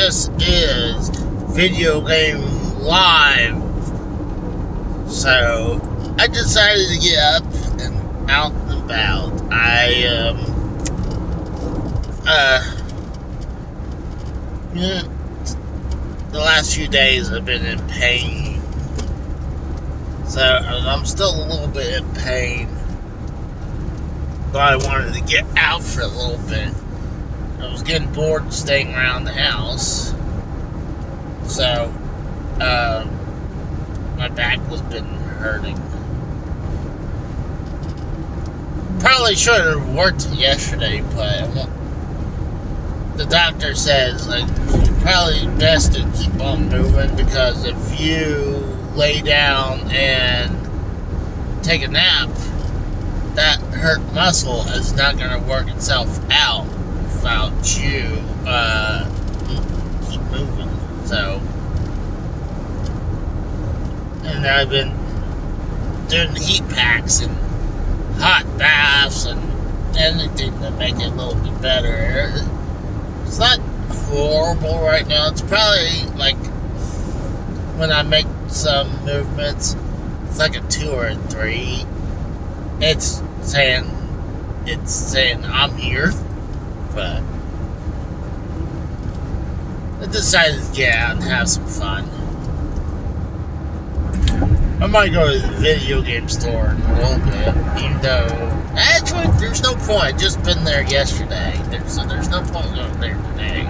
this is Video Game Live. So, I decided to get up and out and about. The last few days I've been in pain. So, I'm still a little bit in pain. But I wanted to get out for a little bit. I was getting bored staying around the house. So, my back was been hurting. Probably should have worked yesterday, but the doctor says it's probably best to keep on moving, because if you lay down and take a nap, that hurt muscle is not going to work itself out without you keep moving. So, and I've been doing heat packs and hot baths and anything to make it a little bit better. It's not horrible right now. It's probably like when I make some movements, it's like a 2 or a 3. It's saying I'm here, but I decided to get out and have some fun. I might go to the video game store in a little bit, even though actually there's no point. I just been there yesterday, so there's no point going there today.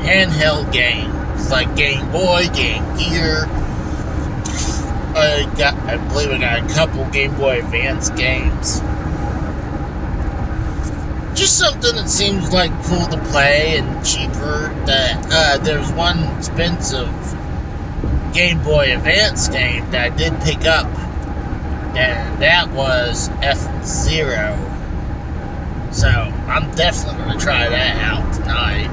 Handheld games like Game Boy, Game Gear. I believe I got a couple Game Boy Advance games. Just something that seems like cool to play and cheaper. That there's one expensive Game Boy Advance game that I did pick up, and that was F-Zero. So I'm definitely going to try that out tonight.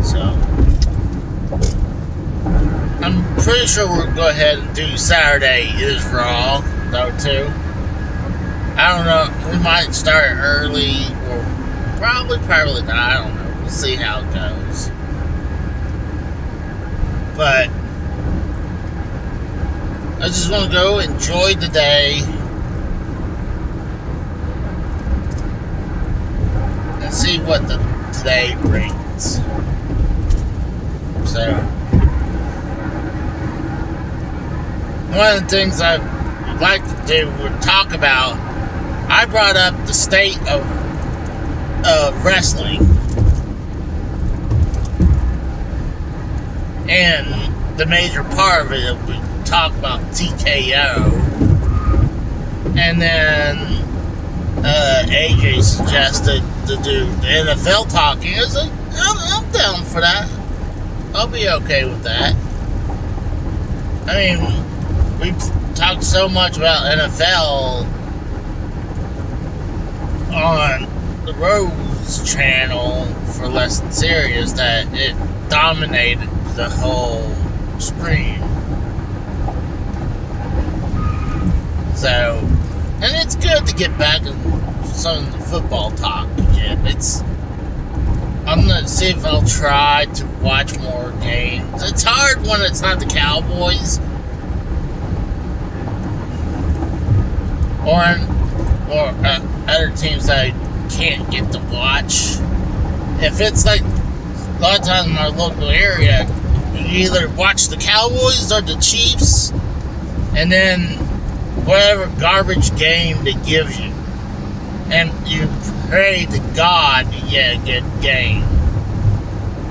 So I'm pretty sure we'll go ahead and do Saturday is Raw, though, too. I don't know, we might start early, or probably not, I don't know. We'll see how it goes. But I just want to go enjoy the day and see what today brings. So, one of the things I would like to do would talk about. I brought up the state of wrestling, and the major part of it, we talk about TKO, and then AJ suggested to do the NFL talking. I was like, I'm down for that. I'll be okay with that. I mean, we talked so much about NFL on the Rose channel for Less Than Serious that it dominated the whole screen. So, and it's good to get back in some of the football talk again. I'm gonna see if I'll try to watch more games. It's hard when it's not the Cowboys or other teams that I can't get to watch. If it's like a lot of times in our local area, you either watch the Cowboys or the Chiefs, and then whatever garbage game they give you, and you pray to God you get a good game,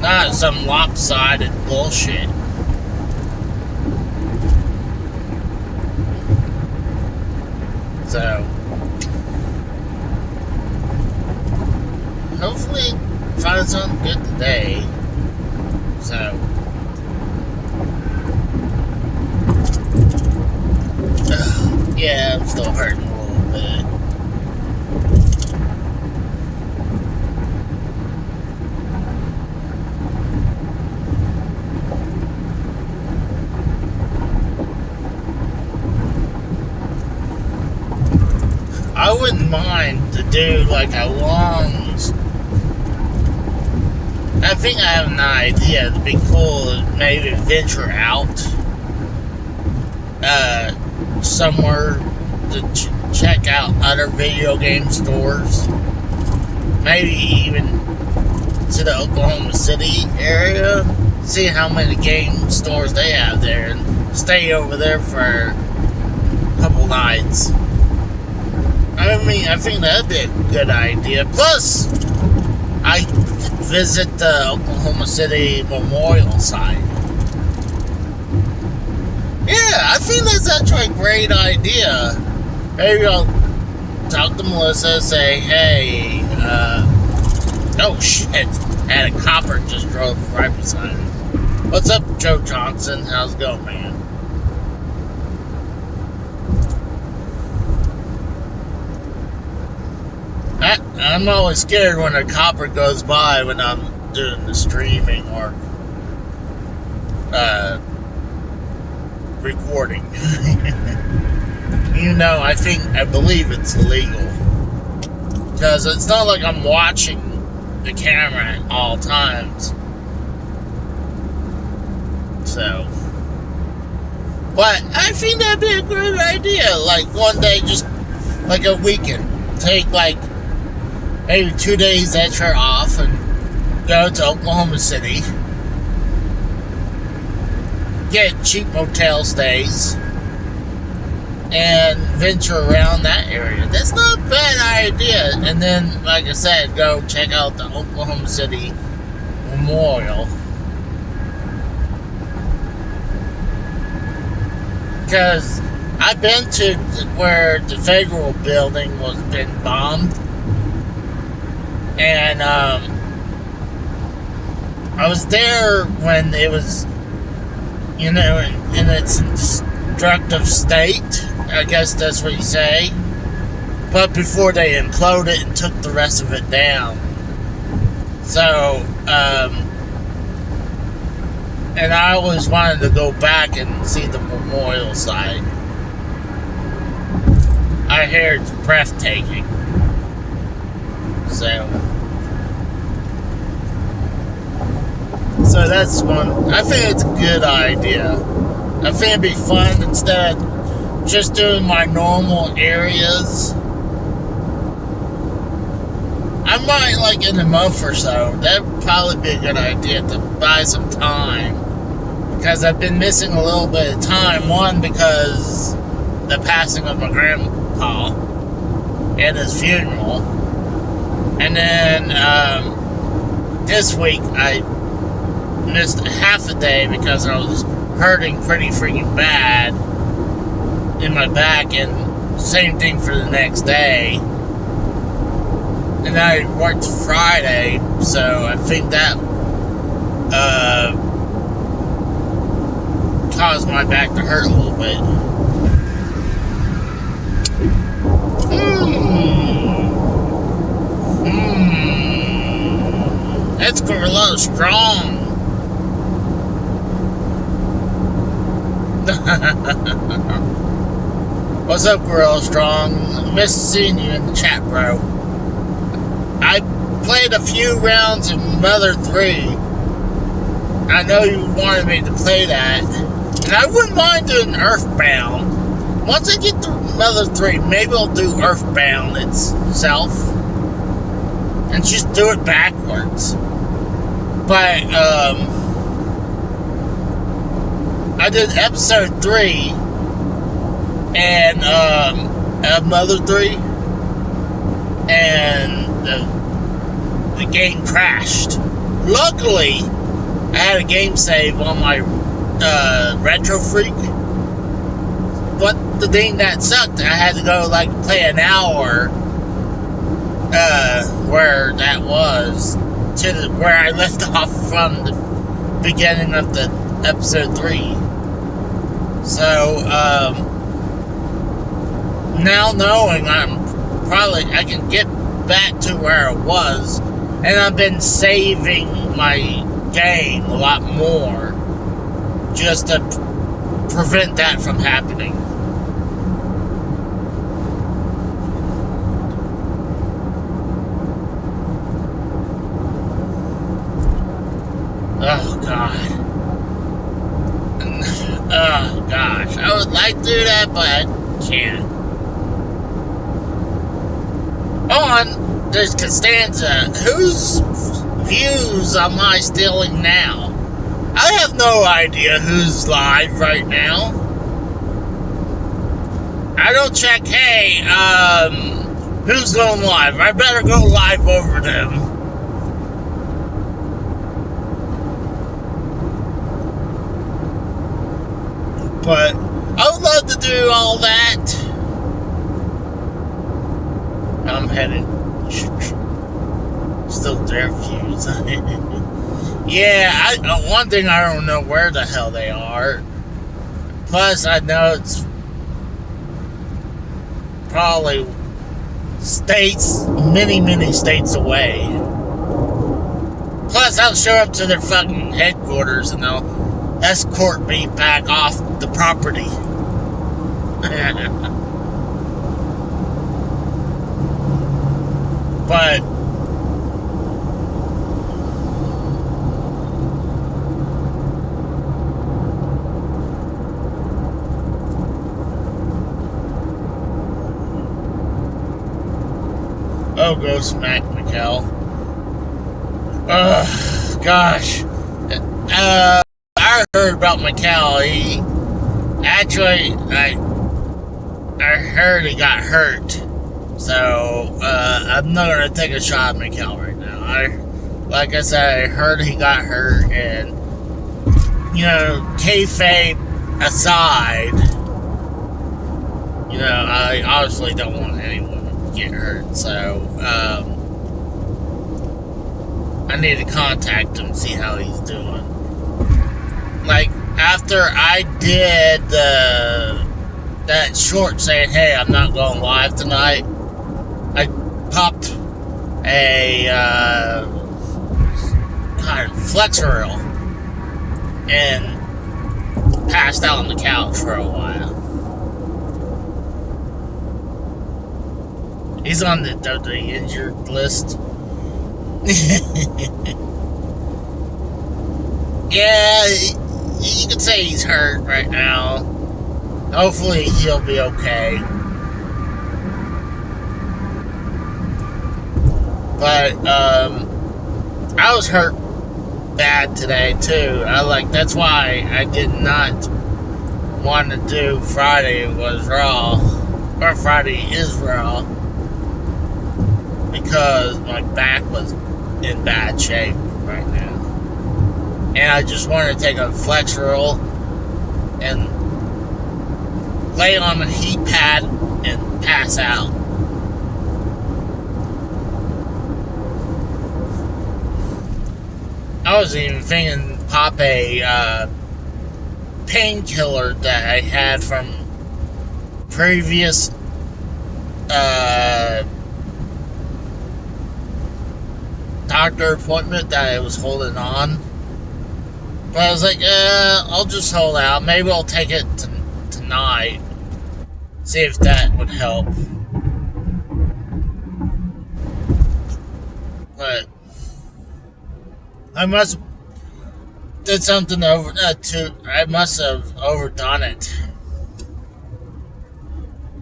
not some lopsided bullshit. So hopefully find something good today. So yeah, I'm still hurting a little bit. I wouldn't mind to do like a long. I think I have an idea. It'd be cool to maybe venture out somewhere to check out other video game stores. Maybe even to the Oklahoma City area. See how many game stores they have there and stay over there for a couple nights. I mean, I think that'd be a good idea. Plus, I could visit the Oklahoma City Memorial site. Yeah, I think that's actually a great idea. Maybe I'll talk to Melissa, say, hey, oh shit, and a copper just drove right beside me. What's up, Joe Johnson? How's it going, man? I'm always scared when a copper goes by when I'm doing the streaming or recording. I believe it's illegal. Because it's not like I'm watching the camera at all times. So. But I think that'd be a good idea. Like one day, just like a weekend. Take like maybe 2 days extra off and go to Oklahoma City. Get cheap motel stays. And venture around that area. That's not a bad idea. And then, like I said, go check out the Oklahoma City Memorial. Because I've been to where the federal building was been bombed. And I was there when it was, in its destructive state. I guess that's what you say. But before they imploded and took the rest of it down. So, and I always wanted to go back and see the memorial site. I hear it's breathtaking. So that's one. I think it's a good idea. I think it'd be fun instead of just doing my normal areas. I might, like in a month or so, that'd probably be a good idea to buy some time. Because I've been missing a little bit of time. One, because the passing of my grandpa and his funeral. And then this week I missed half a day because I was hurting pretty freaking bad in my back, and same thing for the next day. And I worked Friday, so I think that caused my back to hurt a little bit. That's Gorilla Strong. What's up, Gorilla Strong? Miss seeing you in the chat, bro. I played a few rounds of Mother 3. I know you wanted me to play that. And I wouldn't mind doing Earthbound. Once I get through Mother 3, maybe I'll do Earthbound itself. And just do it backwards. But, I did episode 3 and Mother 3, and the game crashed. Luckily, I had a game save on my Retro Freak, but the thing that sucked, I had to go like play an hour where that was to where I left off from the beginning of the episode 3. So, now knowing I can get back to where I was, and I've been saving my game a lot more just to prevent that from happening. God. Oh, gosh. I would like to do that, but I can't. On, there's Costanza. Whose views am I stealing now? I have no idea who's live right now. I don't check, hey, who's going live? I better go live over them. But I would love to do all that. I'm headed. Still their views. Yeah, one thing I don't know where the hell they are. Plus, I know it's probably states, many states away. Plus, I'll show up to their fucking headquarters and they'll escort me back off the property. But oh, go smack Mikkel. Gosh. I heard about Mikkel. He actually, I heard he got hurt. So, I'm not gonna take a shot at Mikkel right now. Like I said, I heard he got hurt, and, you know, kayfabe aside, you know, I obviously don't want anyone to get hurt, so, I need to contact him, see how he's doing. Like, after I did that short saying, hey, I'm not going live tonight, I popped a Flexeril and passed out on the couch for a while. He's on the injured list. Yeah, you could say he's hurt right now. Hopefully he'll be okay. But, I was hurt bad today, too. That's why I did not want to do Friday was Raw. Or Friday is Raw. Because my back was in bad shape right now. And I just wanted to take a Flexeril and lay on a heat pad and pass out. I was even thinking pop a painkiller that I had from previous doctor appointment that I was holding on. But I was like, I'll just hold out. Maybe I'll take it tonight. See if that would help. But I must have did something I must have overdone it.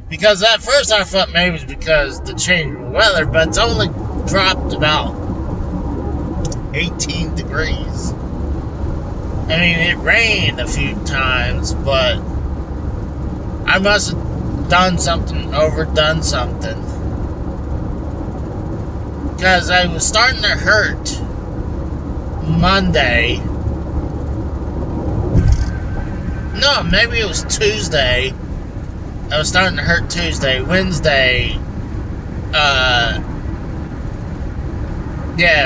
Because at first I thought maybe it was because the change of weather, but it's only dropped about 18 degrees. I mean, it rained a few times, but I must have overdone something. Because I was starting to hurt Monday. No, maybe it was Tuesday. I was starting to hurt Tuesday. Wednesday,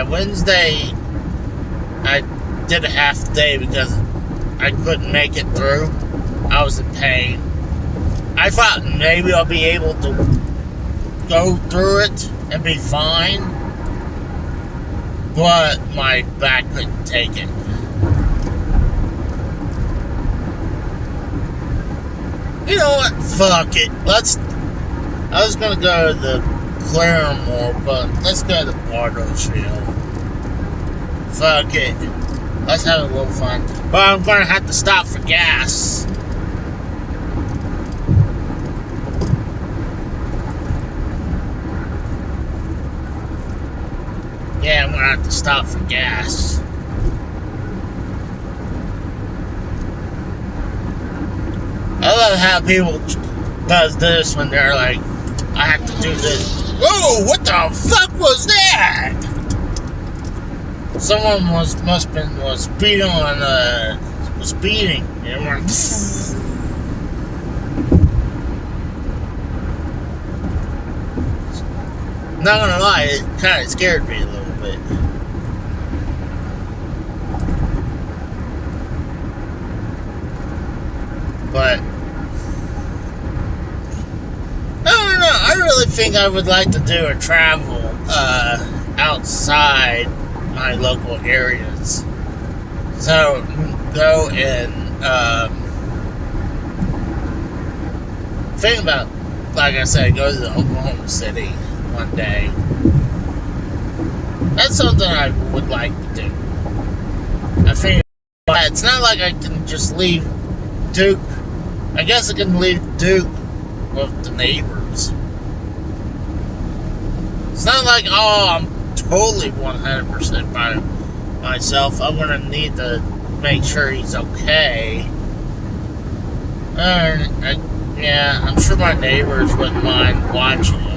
Wednesday, I did a half day because I couldn't make it through. I was in pain. I thought maybe I'll be able to go through it and be fine, but my back couldn't take it. You know what? Fuck it. I was gonna go to the Claremore, but let's go to Bartlesville. Fuck it. Let's have a little fun. But I'm gonna have to stop for gas. Yeah, I'm gonna have to stop for gas. I love how people does this when they're like, I have to do this. Whoa, what the fuck was that? Someone was speeding on was speeding and went. Not gonna lie, it kind of scared me a little bit. But I don't know. I really think I would like to do a travel outside my local areas. So go and think about, like I said, go to Oklahoma City one day. That's something I would like to do. I think it's not like I can just leave Duke. I guess I can leave Duke with the neighbors. It's not like, oh, I'm totally 100% by myself. I'm gonna need to make sure he's okay. Yeah, I'm sure my neighbors wouldn't mind watching him.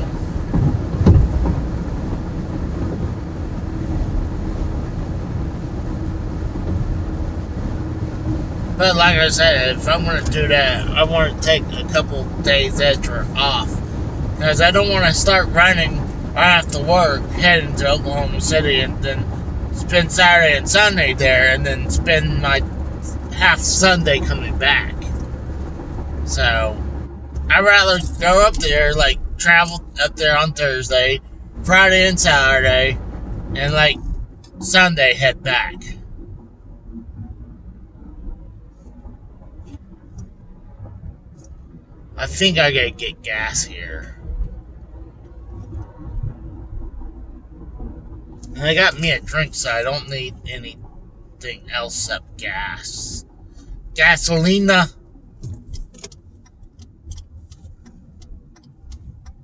But like I said, if I'm going to do that, I want to take a couple days extra off. Because I don't want to start running right after work, heading to Oklahoma City, and then spend Saturday and Sunday there, and then spend my half Sunday coming back. So, I'd rather go up there, like, travel up there on Thursday, Friday and Saturday, and, like, Sunday head back. I think I gotta get gas here. And I got me a drink, so I don't need anything else except gas. Gasolina.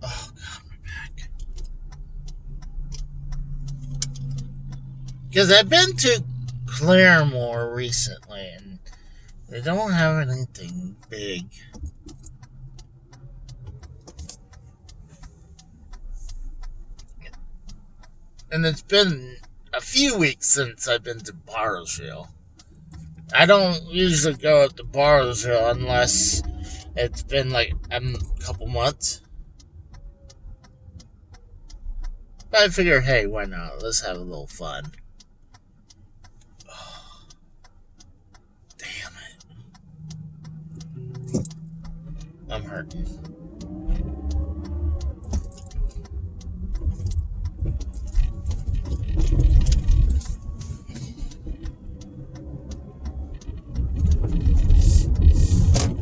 Oh, God, my back. Because I've been to Claremore recently, and they don't have anything big. And it's been a few weeks since I've been to Bartlesville. I don't usually go up to Bartlesville unless it's been like a couple months. But I figure, hey, why not? Let's have a little fun. Oh, damn it. I'm hurting.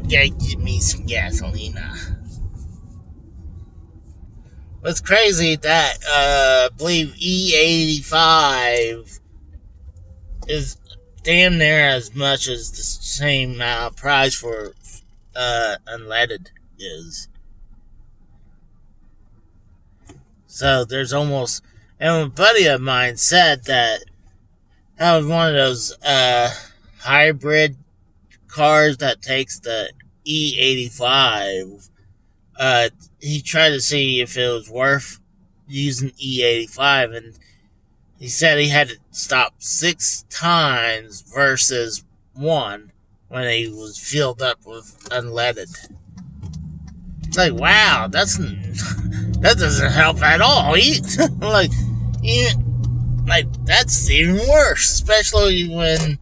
Gotta get me some gasolina. What's crazy that I believe E85 is damn near as much as the same price for unleaded is. So there's almost, and a buddy of mine said that that was one of those hybrid cars that takes the E85. He tried to see if it was worth using E85, and he said he had to stop 6 times versus 1 when he was filled up with unleaded. Like, wow, that doesn't help at all. Like that's even worse, especially when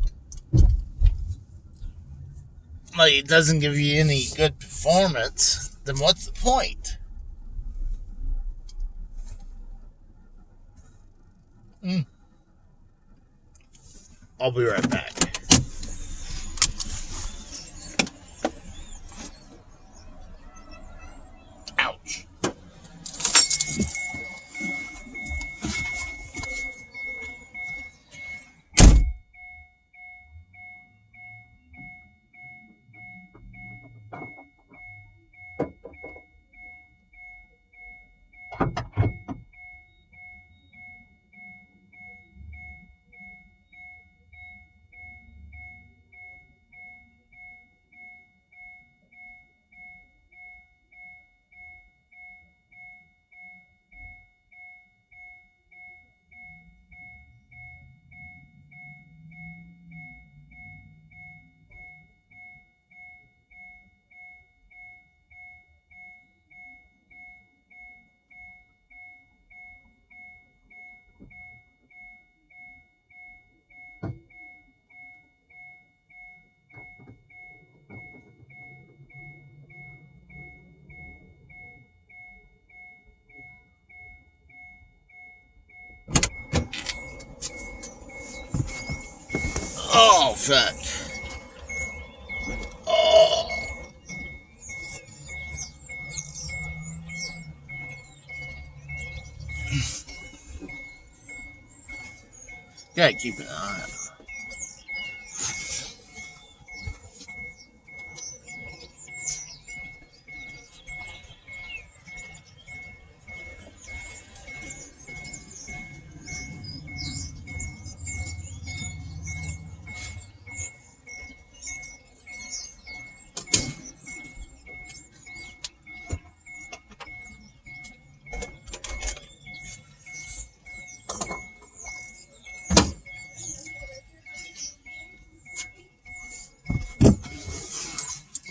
like it doesn't give you any good performance. Then what's the point? I'll be right back. Ouch. Oh, fuck. Oh. Gotta keep an eye on it.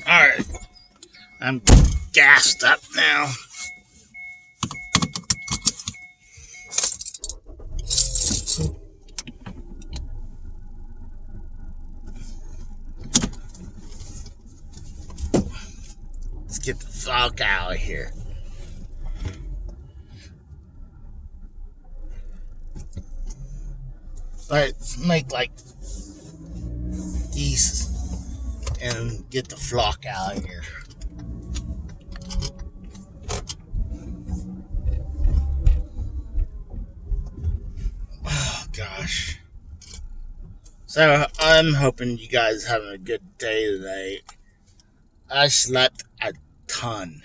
Alright. I'm gassed up now. Let's get the fuck out of here. Let's make like geese and get the flock out of here. Oh gosh. So I'm hoping you guys having a good day today. I slept a ton.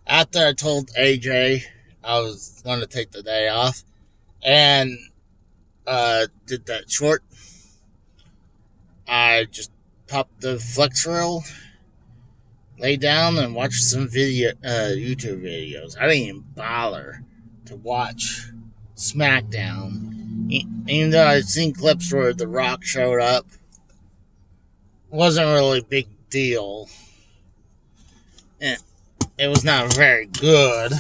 After I told AJ I was going to take the day off and did that short, I just popped the flex roll, lay down, and watched some YouTube videos. I didn't even bother to watch SmackDown. Even though I'd seen clips where The Rock showed up, wasn't really a big deal. And it was not very good.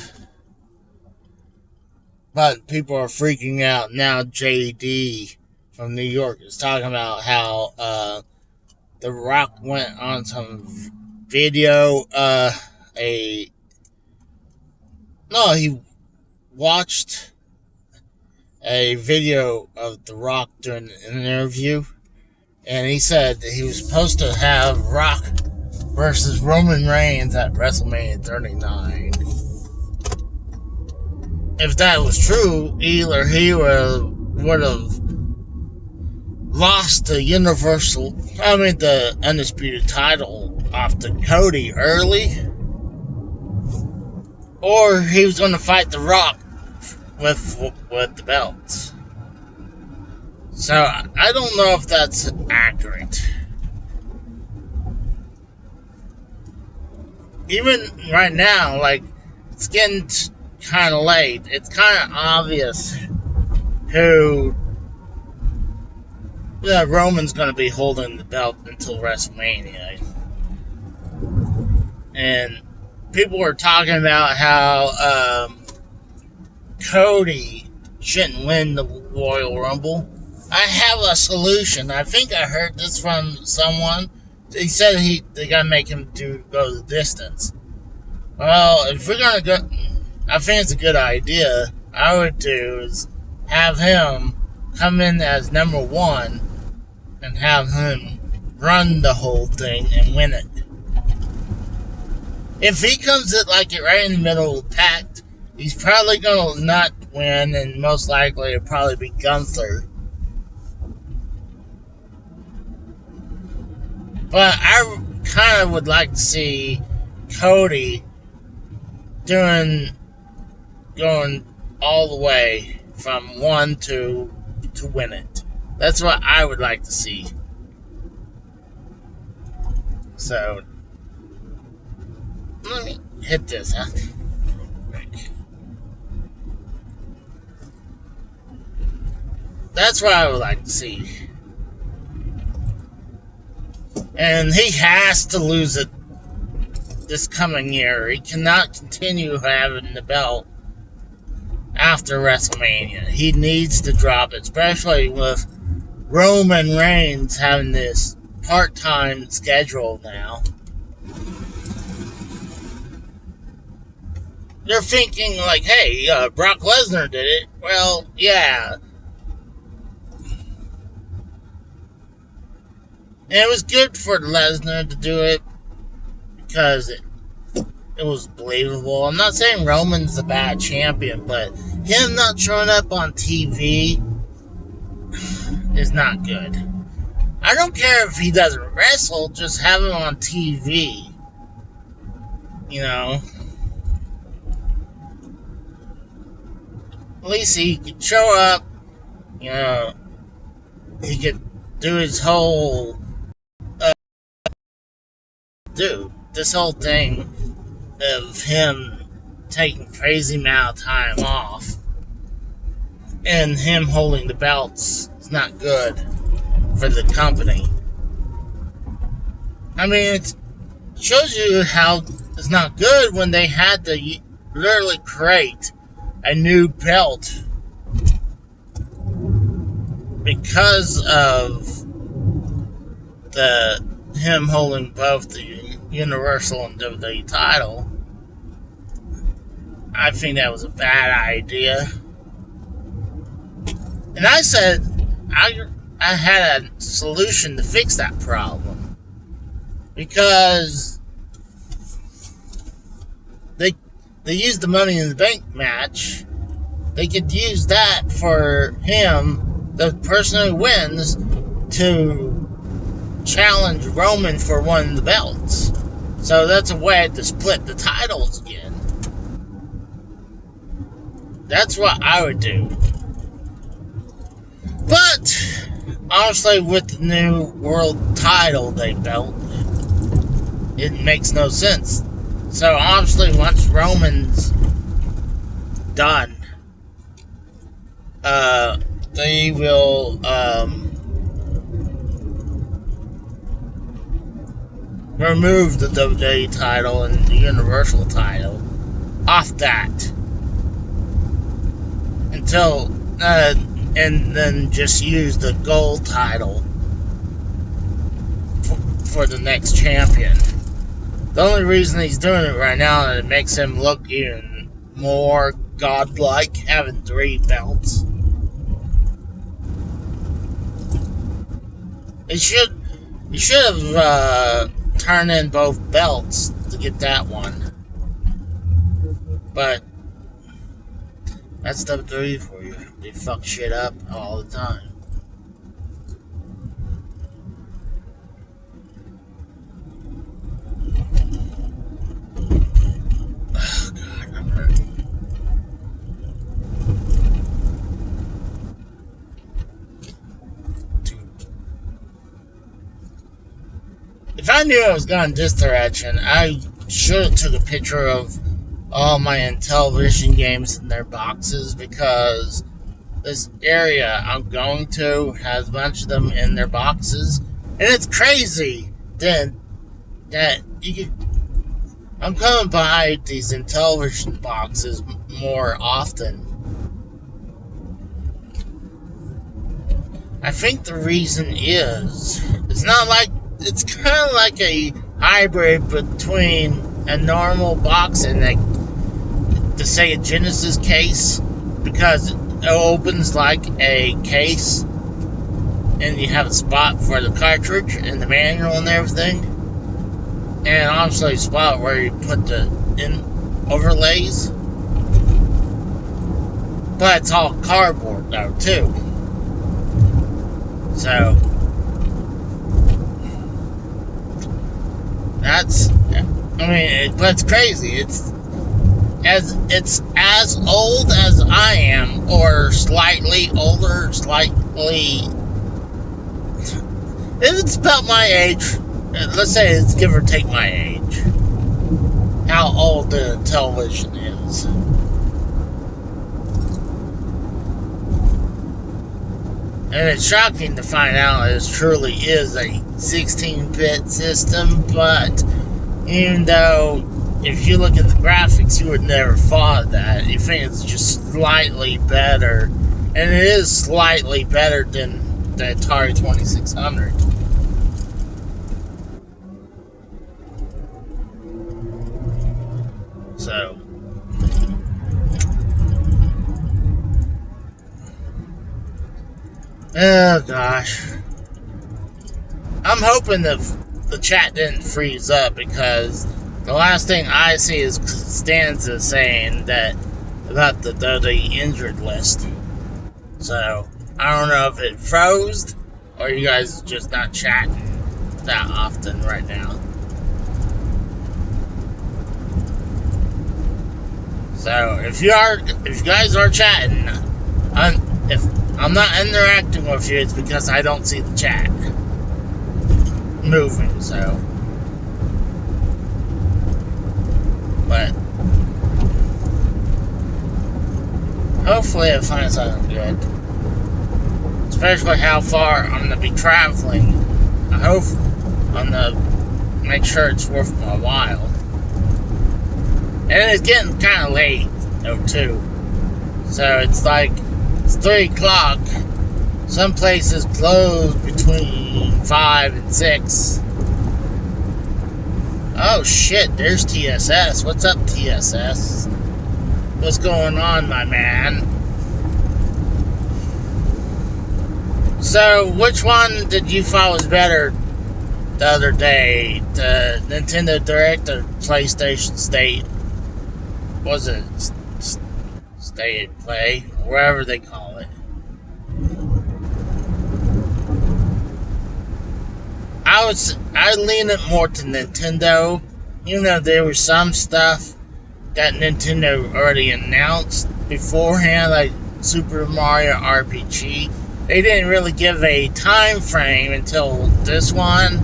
But people are freaking out. Now JD from New York is talking about how The Rock went on some video. He watched a video of The Rock during an interview, and he said that he was supposed to have Rock versus Roman Reigns at WrestleMania 39. If that was true, either he would have lost the the Undisputed title off to Cody early, or he was going to fight The Rock with the belts. So I don't know if that's accurate. Even right now, like, it's getting kind of late. It's kind of obvious who Roman's going to be holding the belt until WrestleMania. And people were talking about how Cody shouldn't win the Royal Rumble. I have a solution. I think I heard this from someone. He said they gotta make him go the distance. Well, if we're gonna go, I think it's a good idea. I would do is have him come in as number one and have him run the whole thing and win it. If he comes it right in the middle of the pack, he's probably gonna not win, and most likely it'll probably be Gunther. But I kind of would like to see Cody doing going all the way from one to win it. That's what I would like to see. So let me hit this out real quick. That's what I would like to see. And he has to lose it this coming year. He cannot continue having the belt after WrestleMania. He needs to drop it, especially with Roman Reigns having this part-time schedule now. They're thinking like, hey, Brock Lesnar did it. Well, yeah. And it was good for Lesnar to do it because it was believable. I'm not saying Roman's a bad champion, but him not showing up on TV is not good. I don't care if he doesn't wrestle, just have him on TV. You know? At least he could show up, you know, he could do his whole, this whole thing of him taking crazy amount of time off and him holding the belts is not good for the company. I mean, it shows you how it's not good when they had to literally create a new belt because of him holding both the Universal and WWE title. I think that was a bad idea. And I said I had a solution to fix that problem. Because they used the Money in the Bank match. They could use that for him, the person who wins, to challenge Roman for one of the belts. So that's a way to split the titles again. That's what I would do. But honestly, with the new world title they built, it makes no sense. So honestly, once Roman's done, they will remove the WWE title and the Universal title off that until and then just use the gold title for the next champion. The only reason he's doing it right now is it makes him look even more godlike, having 3 belts. He should have turned in both belts to get that one. But that's WWE for you. They fuck shit up all the time. Oh God, I'm hurting. If I knew I was going this direction, I should have took a picture of all my Intellivision games in their boxes, because this area I'm going to has a bunch of them in their boxes, and it's crazy that you could. I'm coming by these Intellivision boxes more often. I think the reason is it's kind of like a hybrid between a normal box and the Sega Genesis case, because it opens like a case and you have a spot for the cartridge and the manual and everything, and obviously a spot where you put the overlays, but it's all cardboard though too. So but it's crazy. as it's as old as I am, or slightly older, slightly. If it's about my age, let's say it's give or take my age, how old the television is. And it's shocking to find out it truly is a 16-bit system, but even though if you look at the graphics, you would never thought that. You think it's just slightly better, and it is slightly better than the Atari 2600. So, oh gosh, I'm hoping the chat didn't freeze up, because the last thing I see is Stanza saying that about the injured list. So I don't know if it froze or you guys just not chatting that often right now. So if you guys are chatting, if I'm not interacting with you, it's because I don't see the chat moving. So, but hopefully I find something good. Especially how far I'm gonna be traveling. I hope I'm gonna make sure it's worth my while. And it's getting kind of late, though, too. So it's like, it's 3 o'clock. Some places close between 5 and 6. Oh, shit, there's TSS. What's up, TSS? What's going on, my man? So, which one did you find was better the other day? The Nintendo Direct or PlayStation State? Was it Stay and Play? Wherever they call it. I lean it more to Nintendo. Even though there was some stuff that Nintendo already announced beforehand, like Super Mario RPG. They didn't really give a time frame until this one.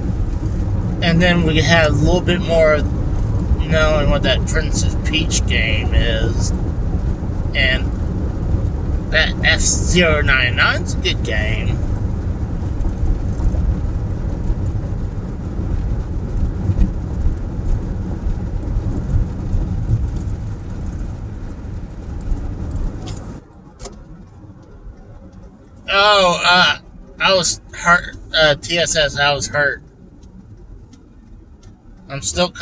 And then we had a little bit more knowing what that Princess Peach game is. And that F-099 is a good game. Oh, I was hurt. TSS, I was hurt. I'm still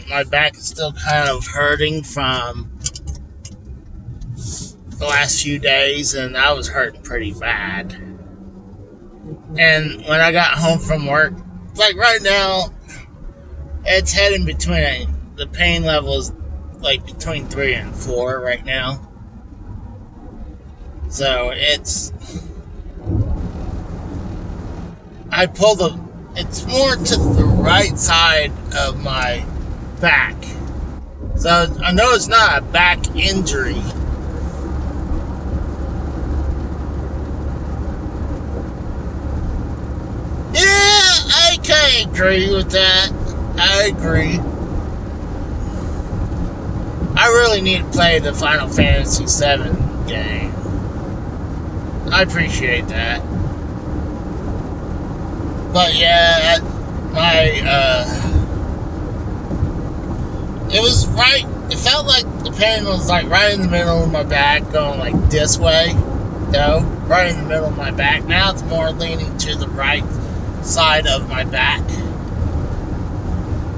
my back is still kind of hurting from the last few days, and I was hurting pretty bad. And when I got home from work, like right now, it's heading between, the pain level is like between 3 and 4 right now. So it's, it's more to the right side of my back. So I know it's not a back injury. Yeah, I can agree with that. I agree. I really need to play the Final Fantasy VII game. I appreciate that. But yeah, it was right, it felt like the pain was like right in the middle of my back, going like this way, though, right in the middle of my back. Now it's more leaning to the right side of my back.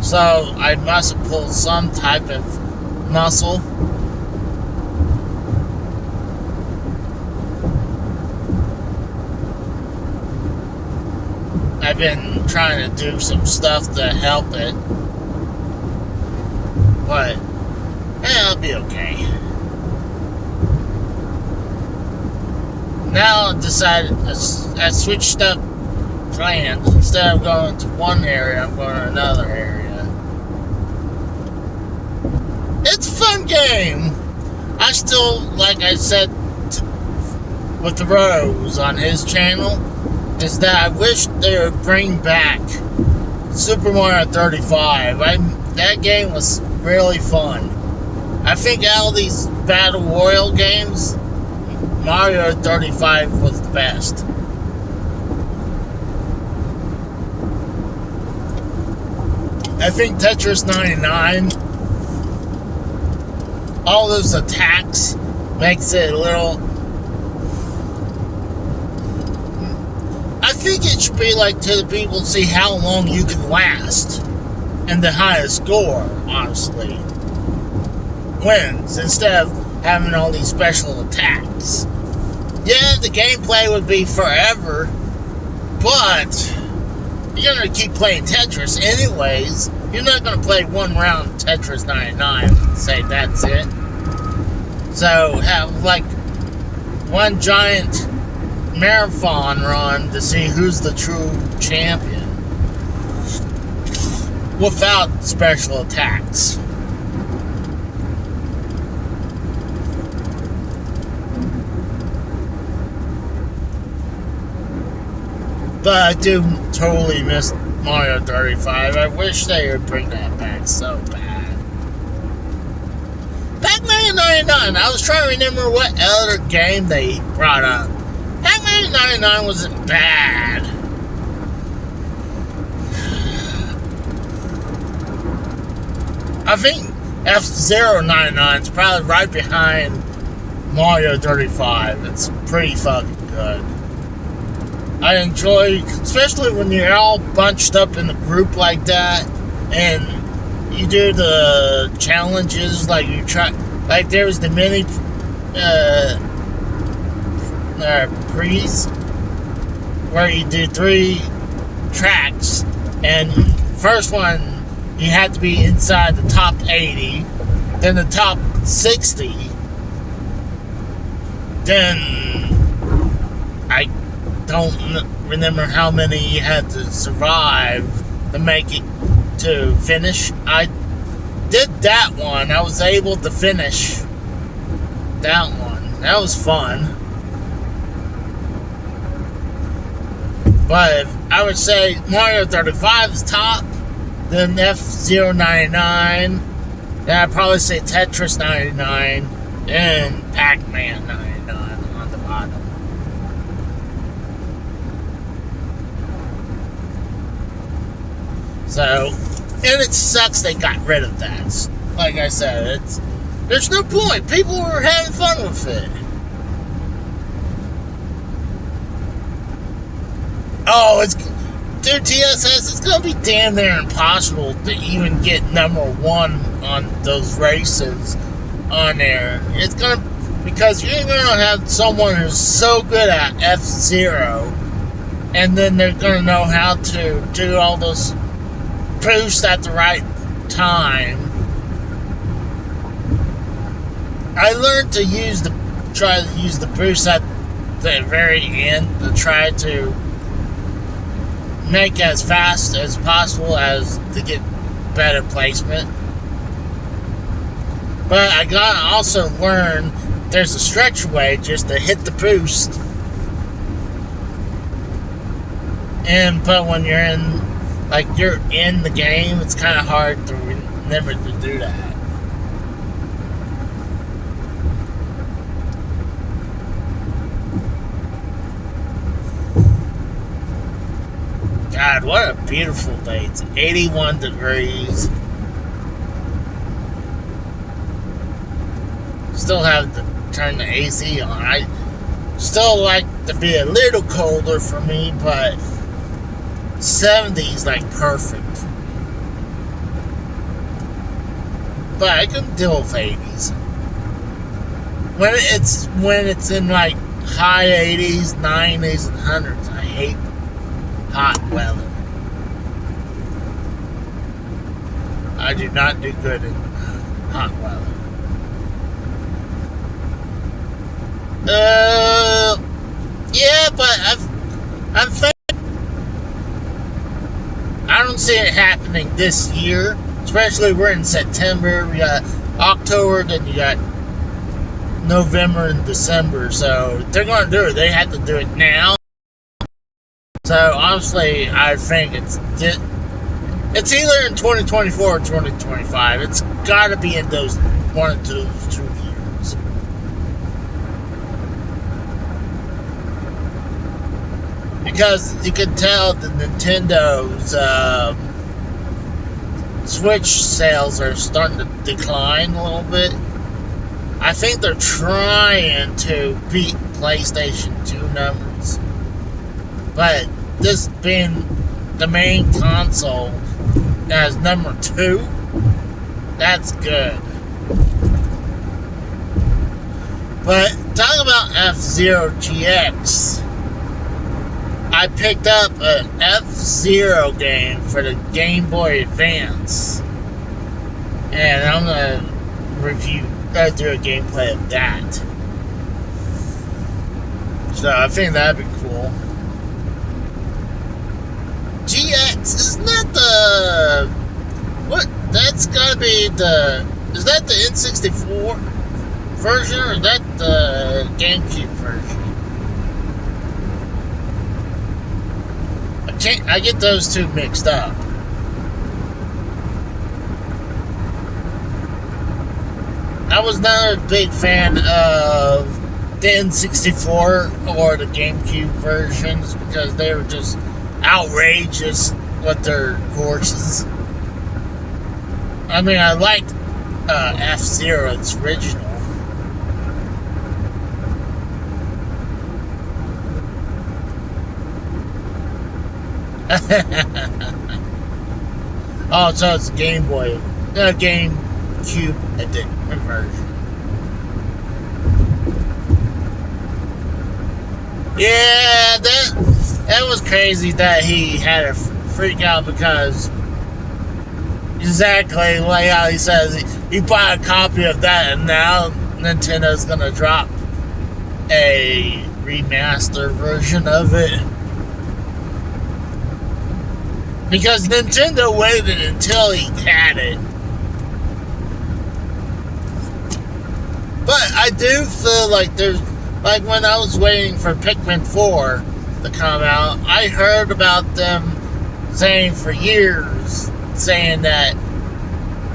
So I must have pulled some type of muscle. I've been trying to do some stuff to help it, but I'll be okay. Now I decided, I switched up plans. Instead of going to one area, I'm going to another area. it's a fun game. I still, like I said with the Rose on his channel, is that I wish they would bring back Super Mario 35. That game was really fun. I think out of these Battle Royale games, Mario 35 was the best. I think Tetris 99, all those attacks makes it a little... I think it should be like to the people, see how long you can last, and the highest score, honestly, wins, instead of having all these special attacks. Yeah, the gameplay would be forever, but you're going to keep playing Tetris anyways. You're not going to play one round Tetris 99 and say that's it. So have like one giant marathon run to see who's the true champion without special attacks. But I do totally miss Mario 35. I wish they would bring that back so bad. Pac-Man 99. I was trying to remember what other game they brought up. Pac-Man 99 wasn't bad. I think F-Zero 99 is probably right behind Mario 35. It's pretty fucking good. I enjoy, especially when you're all bunched up in a group like that, and you do the challenges, like you try, like there was the mini prees, where you do 3 tracks, and first one you had to be inside the top 80, then the top 60, then I don't remember how many you had to survive to make it to finish. I did that one. I was able to finish that one. That was fun. But if I would say Mario 35 is top, then F-Zero 99, then I'd probably say Tetris 99, and Pac-Man 99 on the bottom. So, and it sucks they got rid of that. Like I said, there's no point. People were having fun with it. Oh, dude, TSS, it's gonna be damn near impossible to even get number 1 on those races on there. It's gonna, because you're gonna have someone who's so good at F-Zero, and then they're gonna know how to do all those boost at the right time. I learned to try to use the boost at the very end to try to make as fast as possible as to get better placement. But I gotta also learn there's a stretch way just to hit the boost. But when you're in the game, it's kind of hard to remember to do that. God, what a beautiful day. It's 81 degrees. Still have to turn the AC on. I still like to be a little colder for me, but 70 is like perfect for me. But I can deal with 80s. When it's in like high 80s, 90s, and 100s, I hate hot weather. I do not do good in hot weather. Yeah, but I don't see it happening this year. Especially we're in September. We got October, then you got November and December. So they're going to do it. They had to do it now. So honestly, I think it's either in 2024 or 2025. It's got to be in those one or two years. Because you can tell that Nintendo's Switch sales are starting to decline a little bit. I think they're trying to beat PlayStation 2 numbers. But this being the main console as number 2, that's good. But talking about F-Zero GX, I picked up an F-Zero game for the Game Boy Advance, and I'm gonna do a gameplay of that. So I think that'd be cool. GX, isn't that the what? That's gotta be the. Is that the N64 version or is that the GameCube version? I get those two mixed up. I was not a big fan of the N64 or the GameCube versions because they were just outrageous with their courses. I mean, I liked F-Zero, its original. Oh, so it's Game Boy, GameCube version. Yeah, that was crazy that he had a freak out because exactly like how he says he bought a copy of that and now Nintendo's gonna drop a remaster version of it. Because Nintendo waited until he had it. But I do feel like there's, like when I was waiting for Pikmin 4 to come out, I heard about them saying for years, saying that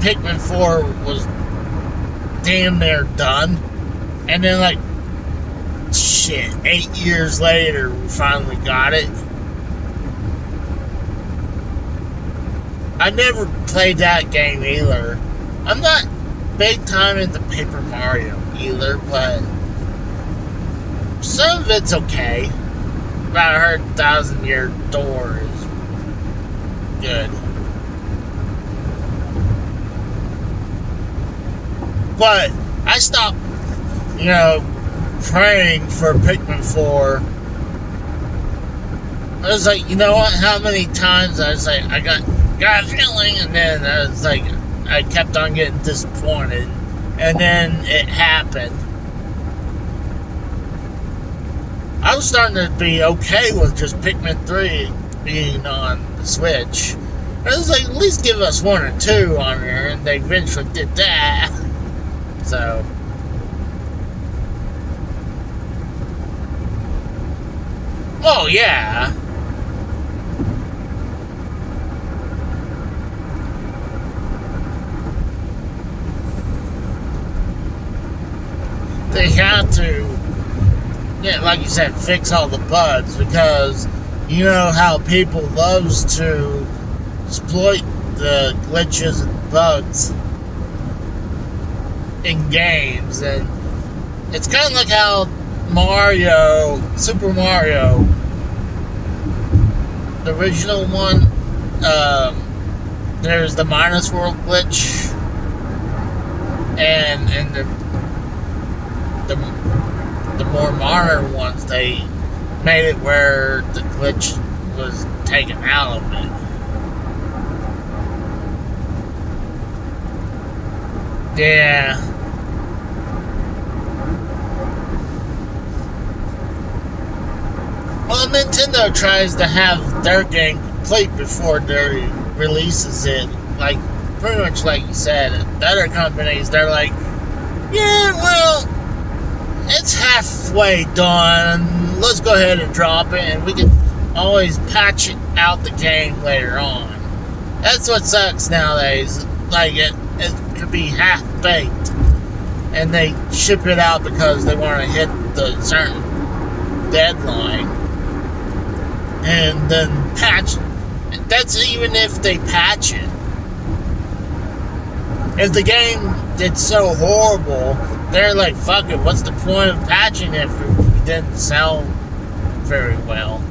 Pikmin 4 was damn near done. And then like, shit, 8 years later, we finally got it. I never played that game either. I'm not big time into Paper Mario either, but some of it's okay. But I heard 1,000 Year Door is good. But I stopped, praying for Pikmin 4. I was like, you know what? How many times I was like, I got a feeling, and then I was like, I kept on getting disappointed, and then it happened. I was starting to be okay with just Pikmin 3 being on the Switch. I was like, at least give us 1 or 2 on there, and they eventually did that. So, oh yeah. They have to, like you said, fix all the bugs, because you know how people loves to exploit the glitches and bugs in games, and it's kind of like how Super Mario, the original one, there's the Minus World glitch, and the more modern ones, they made it where the glitch was taken out of it. Yeah. Well, Nintendo tries to have their game complete before they releases it. Like pretty much like you said, the other companies, they're like, yeah, well, it's halfway done. Let's go ahead and drop it, and we can always patch it out the game later on. That's what sucks nowadays. Like, it could be half-baked, and they ship it out because they want to hit the certain deadline, and then patch. That's even if they patch it. If the game did so horrible, they're like, fuck it, what's the point of patching it if it didn't sell very well?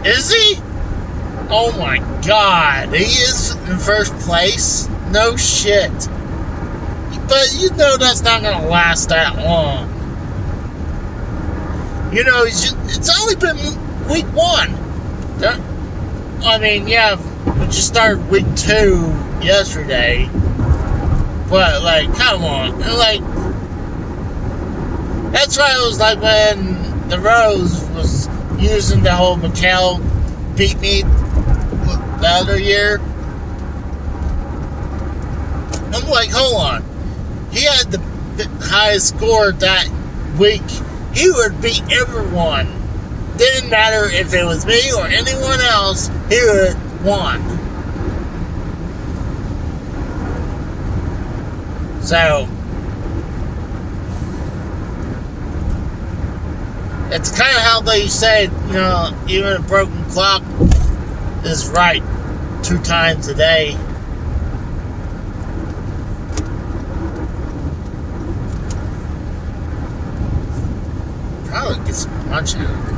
Is he? Oh my god, he is in first place? No shit. But you know that's not gonna last that long. You know, it's only been week 1. I mean, yeah, we just started week 2 yesterday. But, like, come on. Like, that's why it was like when the Rose was using the whole Mikhail beat me the other year. I'm like, hold on. He had the highest score that week. He would beat everyone. Didn't matter if it was me or anyone else, he would have won. So, it's kind of how they say, you know, even a broken clock is right 2 times a day. Probably get some lunch out of it.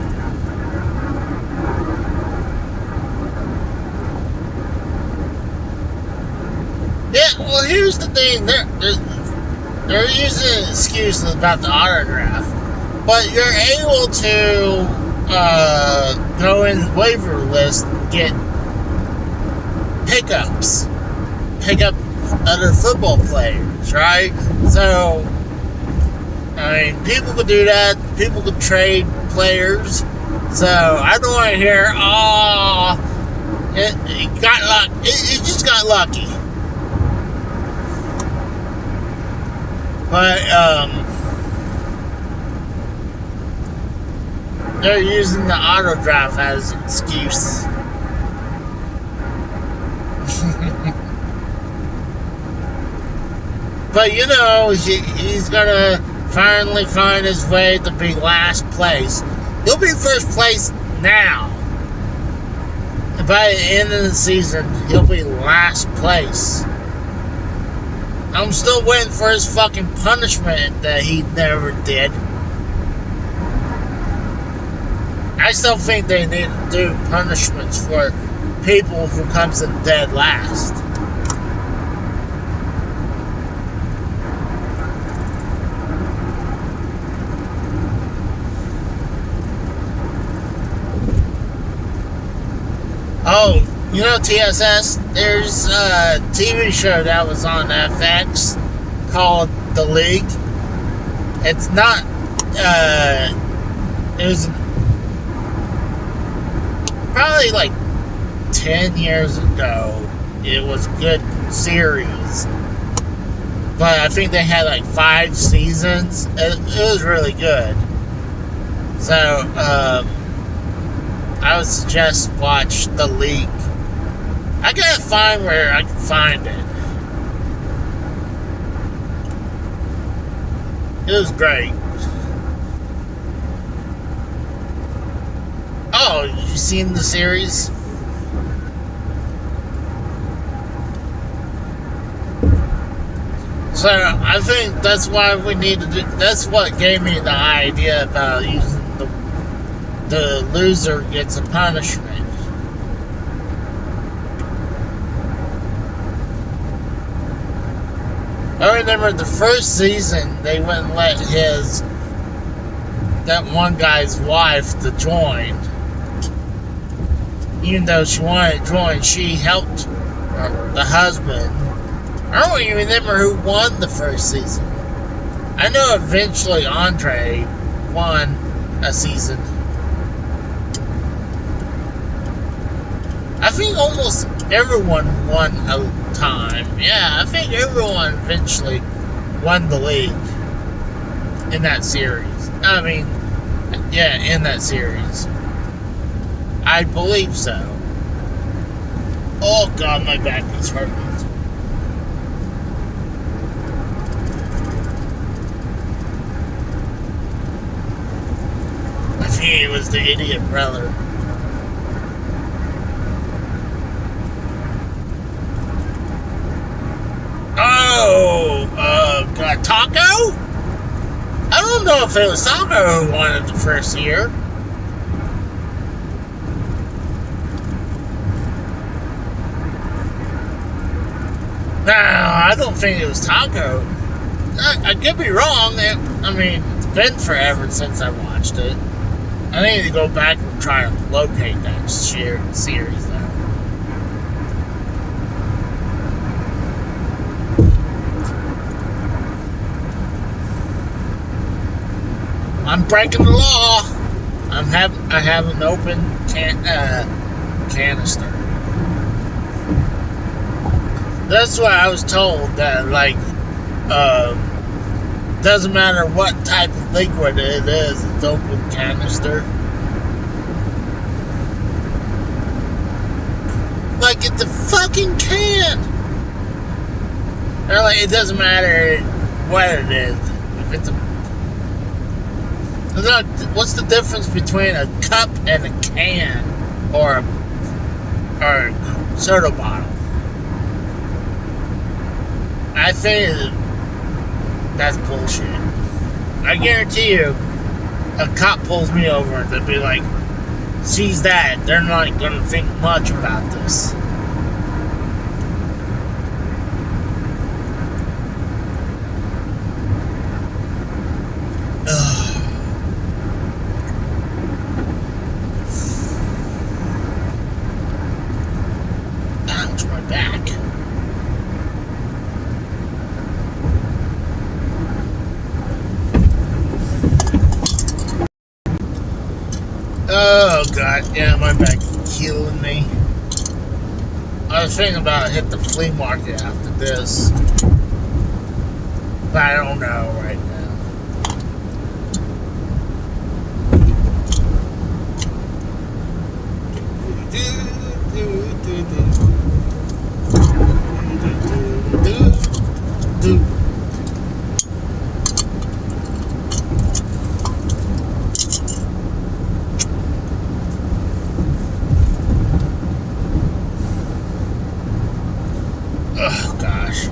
Yeah, well, here's the thing. They're using excuses about the autograph, but you're able to go in the waiver list and get pickups. Pick up other football players, right? So, I mean, people could do that. People could trade players. So, I don't want to hear, it got lucky. It just got lucky. But, they're using the auto draft as an excuse. But, you know, he's gonna finally find his way to be last place. He'll be first place now. And by the end of the season, he'll be last place. I'm still waiting for his fucking punishment that he never did. I still think they need to do punishments for people who comes in dead last. Oh, you know TSS? There's a TV show that was on FX called The League. It's not, it was probably like 10 years ago. It was a good series. But I think they had like 5 seasons. It was really good. So, I would suggest watch The League. I gotta find where I can find it. It was great. Oh, you seen the series? So I think that's why we need to do. That's what gave me the idea about using the loser gets a punishment. I remember the first season they wouldn't let that one guy's wife to join. Even though she wanted to join, she helped the husband. I don't even remember who won the first season. I know eventually Andre won a season. I think almost everyone won a time. Yeah, I think everyone eventually won the league in that series. I mean, yeah, in that series. I believe so. Oh God, my back is hurting. I think it was the idiot brother. Oh, God, Taco? I don't know if it was Taco who won it the first year. No, I don't think it was Taco. I could be wrong. I mean, it's been forever since I watched it. I need to go back and try to locate that series, though. I'm breaking the law. I have an open canister. That's what I was told, that like doesn't matter what type of liquid it is, it's open canister. Like, it's a fucking can. They're like, it doesn't matter what it is. If it's a what's the difference between a cup and a can or a soda bottle? I think that's bullshit. I guarantee you, a cop pulls me over and they'll be like, sees that, they're not gonna think much about this. Ouch, my back. Oh God, yeah, my back's killing me. I was thinking about hit the flea market after this, but I don't know right now. Oh gosh.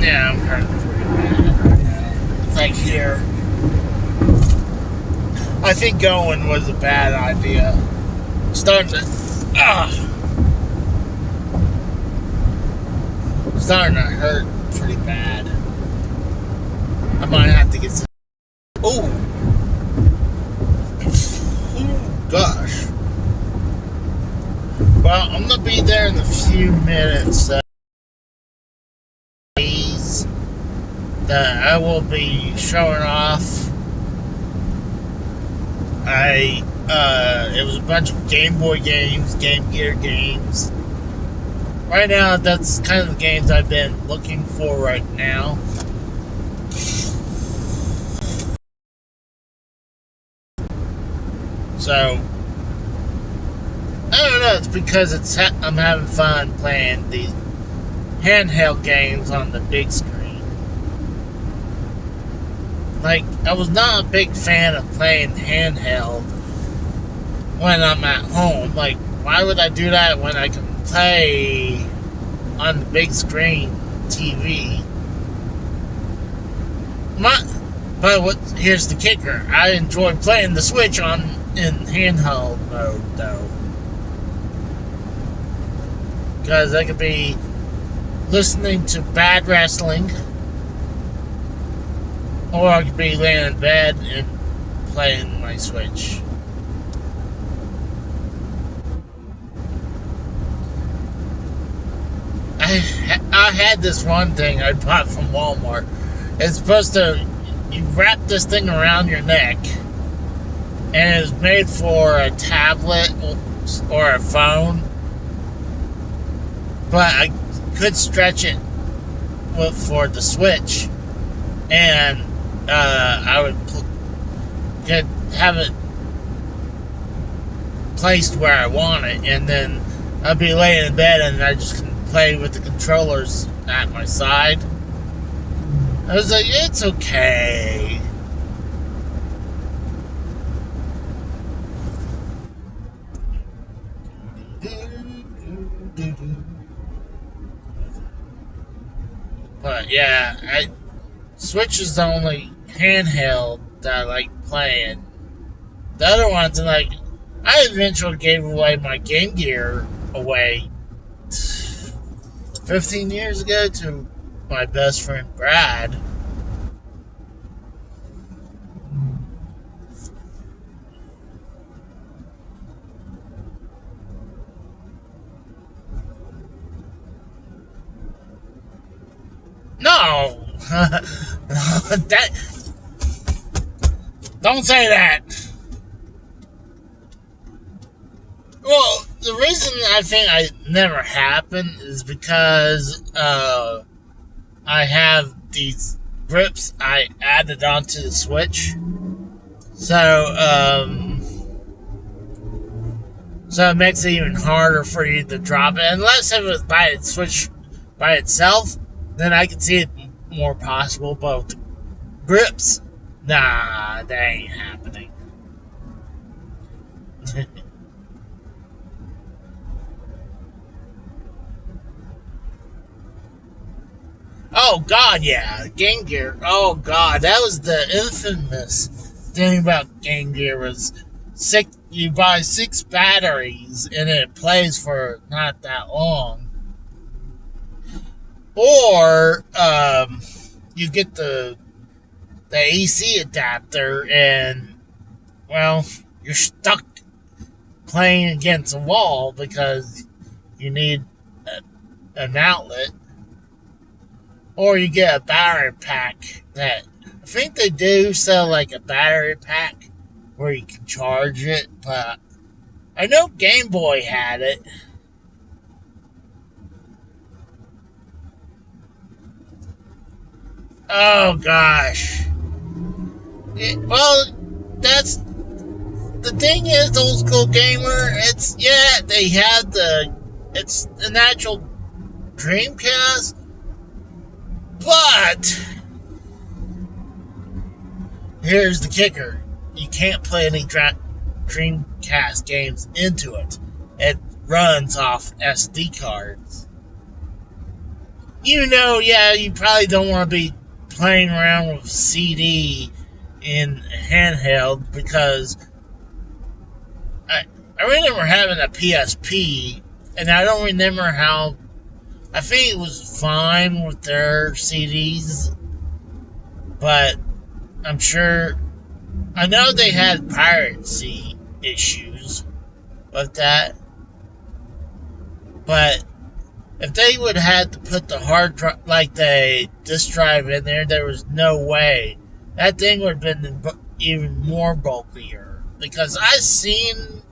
Yeah, I'm hurting pretty bad right now. It's like here. I think going was a bad idea. Starting to hurt pretty bad. I might have to get some. Oh gosh. Well, I'm gonna be there in a few minutes. That I will be showing off. It was a bunch of Game Boy games, Game Gear games. Right now, that's kind of the games I've been looking for right now. So, I don't know, it's because I'm having fun playing these handheld games on the big screen. Like, I was not a big fan of playing handheld when I'm at home. Like, why would I do that when I can play on the big screen TV? But here's the kicker. I enjoy playing the Switch in handheld mode, though. Because I could be listening to bad wrestling, or I could be laying in bed and playing my Switch. I had this one thing I bought from Walmart. It's supposed to you wrap this thing around your neck, and it's made for a tablet or a phone, but I could stretch it for the Switch, and I could have it placed where I want it, and then I'd be laying in bed and I just can play with the controllers at my side. I was like, it's okay. But yeah, Switch is the only handheld that I like playing. The other ones, like, I eventually gave away my Game Gear away 15 years ago to my best friend Brad. No! That. Don't say that! Well, the reason I think I never happened is because I have these grips I added onto the Switch. So it makes it even harder for you to drop it. Unless it was by its Switch by itself, then I could see it more possible. But with the grips, nah, that ain't happening. Oh God, yeah, Game Gear. Oh God, that was the infamous thing about Game Gear was you buy 6 batteries and it plays for not that long, or you get the AC adapter and, well, you're stuck playing against a wall because you need an outlet. Or you get a battery pack that I think they do sell, like a battery pack where you can charge it, but I know Game Boy had it. Oh gosh. Well, that's the thing is, Old School Gamer, they had it's an actual Dreamcast. But here's the kicker. You can't play any Dreamcast games into it. It runs off SD cards. You probably don't want to be playing around with CD in handheld, because I remember having a PSP, and I don't remember how. I think it was fine with their CDs, but I'm sure. I know they had piracy issues with that, but if they would have had to put the hard drive, like the disk drive in there, there was no way. That thing would have been even more bulkier, because I've seen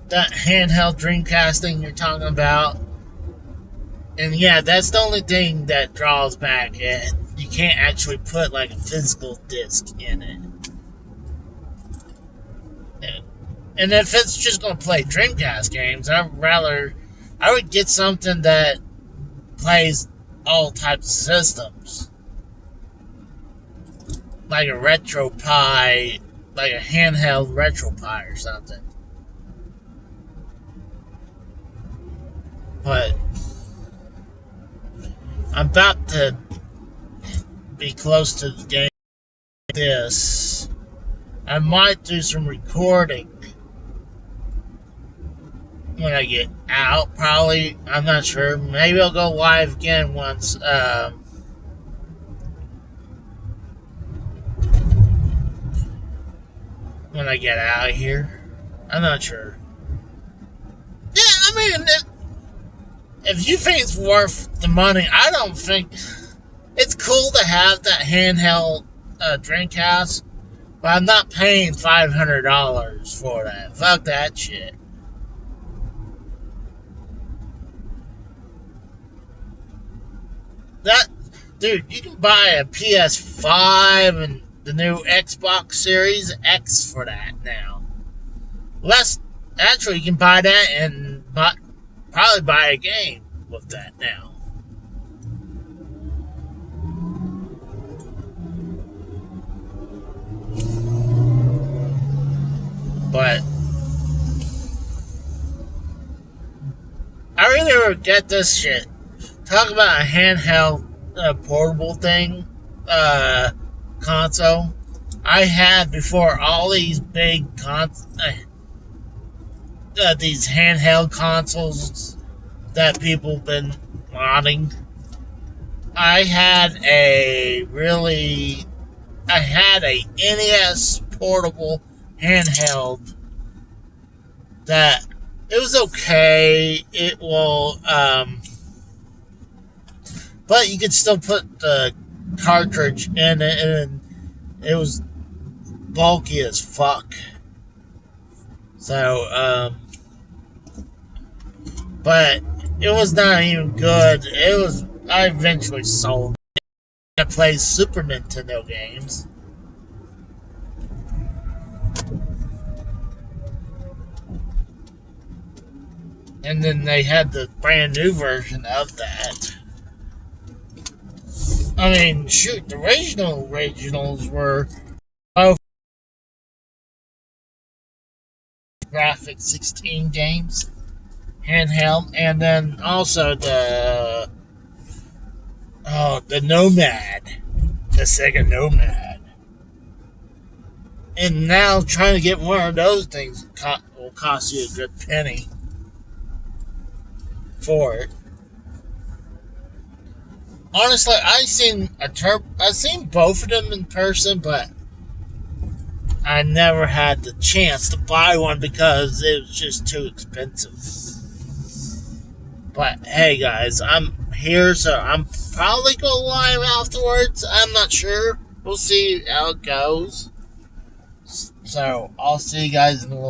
that handheld Dreamcast thing you're talking about. And yeah, that's the only thing that draws back. You can't actually put like a physical disc in it. And if it's just going to play Dreamcast games, I would get something that plays all types of systems. Like a RetroPie, like a handheld RetroPie or something. But I'm about to be close to the game like this. I might do some recording when I get out, probably. I'm not sure. Maybe I'll go live again once when I get out of here. I'm not sure. Yeah, I mean, if you think it's worth the money, I don't think It's cool to have that handheld Dreamcast, but I'm not paying $500 for that. Fuck that shit. That, dude, you can buy a PS5 and the new Xbox Series X for that now. Less, actually, you can buy that and probably buy a game with that now. But I really don't get this shit. Talk about a handheld portable thing, console. I had before all these big these handheld consoles that people have been modding. I had a NES portable handheld that it was okay. It will, but you could still put the cartridge in it, and it was bulky as fuck. So, but it was not even good. I eventually sold it. I played Super Nintendo games. And then they had the brand new version of that. I mean, shoot, the originals were both graphic 16 games, handheld, and then also the Nomad, the Sega Nomad. And now trying to get one of those things will cost you a good penny for it. Honestly, I've seen both of them in person, but I never had the chance to buy one because it was just too expensive. But hey, guys, I'm here, so I'm probably going live afterwards. I'm not sure. We'll see how it goes. So I'll see you guys in a little.